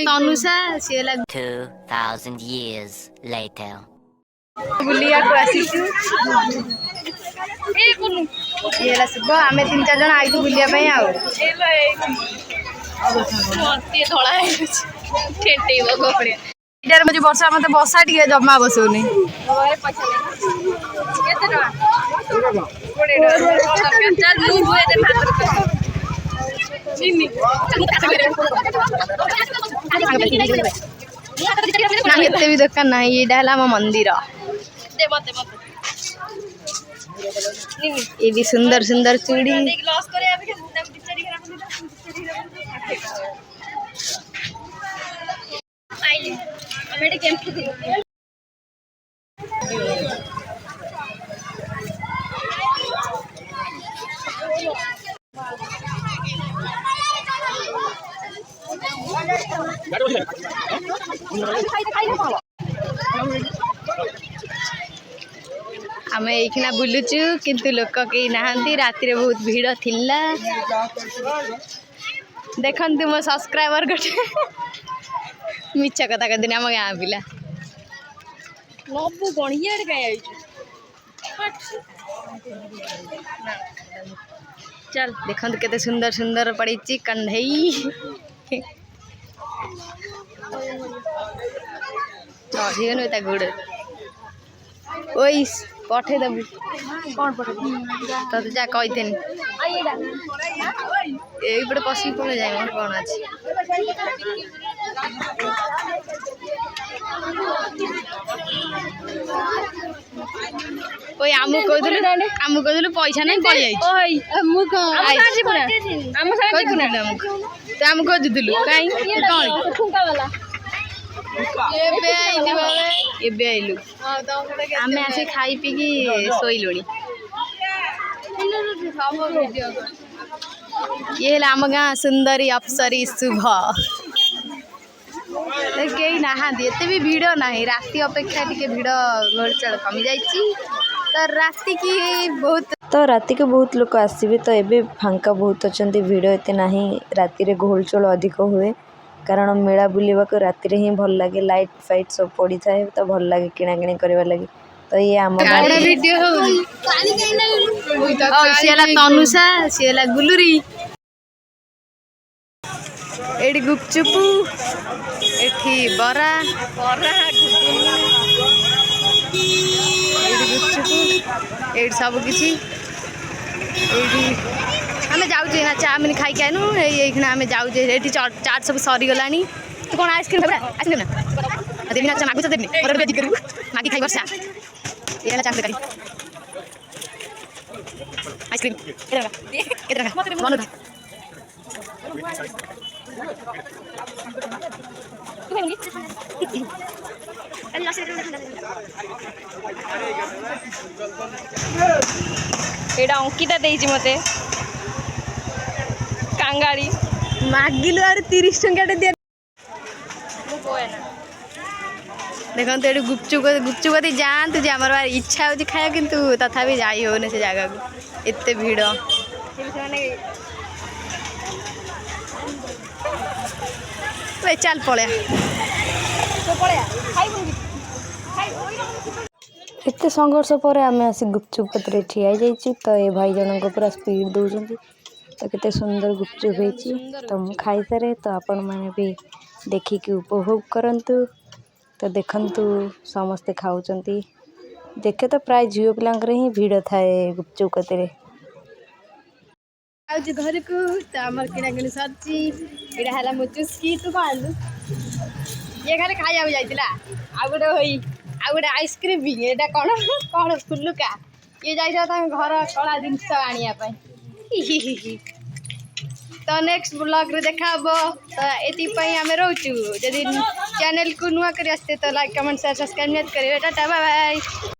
Tanusha 2000 years later बुलिया को आसीचु ये ला शुभ आमे 3-4 जन आइतु बुलिया पई आउ मते धळा है ठेटेबो गोपड़े इधर मुझे वर्षा मते बसा टिके जम्मा बसोनी ओए पैसा केते टका 20 चल मु बुए दे मात्र चिनी ना एते भी दुकान नहीं ये डाला मंदिर दे मते ये भी सुंदर सुंदर चूड़ी आमे एखिना बुलुचु किंतु लोक कई नहांती राति रे बहुत भीड़ थिला देखंतु मो सब्सक्राइबर गटे मिच्छा कथा कहदिन आम गाँ पिला नबु गणिया रे काई आइछु चल देखंतु केते सुंदर सुंदर पड़ीची कन्हई चढ़ीगन ता गुड़ ओई पठे देबु कौन पठे तो जा कहिथेन एई पटे पसी पळे जाय मोर कोन अछि ओई आमु कहदुलु पैसा नै पळि जाई ओई मु को आसी पुरा आम साथी पुरा तो आम को जुदुलु काई कोन ठुंका वाला एबे आइलु आमे आसे खाई पी की सोइलुनी ये आम गाँ सुंदरी अप्सरी शुभ कई नहांती एते भी भिड़ नहीं राति अपेक्षा टिके भिड़ घोड़चड़ कमी जाइछि तो राति की बहुत तो राति के बहुत लोग आसबे तो एबे फांका बहुत अच्छा भिड़ एते नहीं राति रे घोलचोल अधिक हुए कारण मेला बुलवा को राति रे ही भल लगे लाइट फाइट सब पड़ी थाए तो भल लगे किना किणी करबा लगे तो ये आम वीडियो सियाला तनुषा सियाला गुलुरी एडी गुपचुपु एठी बरा बरा एडी गुपचुपु एडी सब किछि एडी आमे जाऊ जे ना चाउमिन खाई के आनु एखना आमे जाऊ जे एठी चाट सब सरी गलानी तो कोन आइसक्रीम देबा आइसक्रीम ना देबी ना मागु तो देबी मोर बेदी करू मागी खाई वर्षा ये ना चाट करी आइसक्रीम इधर का मन था एडा अंकिता देइछि मते कांगाड़ी मागिलु आर 30 टंका दे देखो तो गुपचुप जातु जे आमर इच्छा हो खाया किंतु तथापि जाई होने से जगह को एते भीड़ चल पड़े एत संघर्ष पर आम आसी गुपचुप पत्र ठिया जाइए तो ये भाई जन को पूरा स्पीड दौरान तो केते सुंदर गुपचुप होती तो मुझे खाई सारे तो आपण मैंने भी देखिकी उपभोग करंतु तो देखंतु समस्ते खाऊचंती देखे तो प्राय झील पिलांकर ही भीड़ थाए गुपचुप कतरे आज घर को तो आमर किना किनी सरची एडा हला मो चुस्की तू कालु ये खाली खाया हो जाइतिला आ गोटे होई आ गोटे आइसक्रीम भी एडा कोन कोन फुल्लुका ये जाइता त घर कला जिंस आनिया पई तो नेक्स्ट ब्लॉग रे देखाबो तो एति पई हमें रहउचु यदि चैनल को नुआ करी आस्ते तो लाइक कमेंट शेयर सब्सक्राइब करबे टाटा बाय बाय।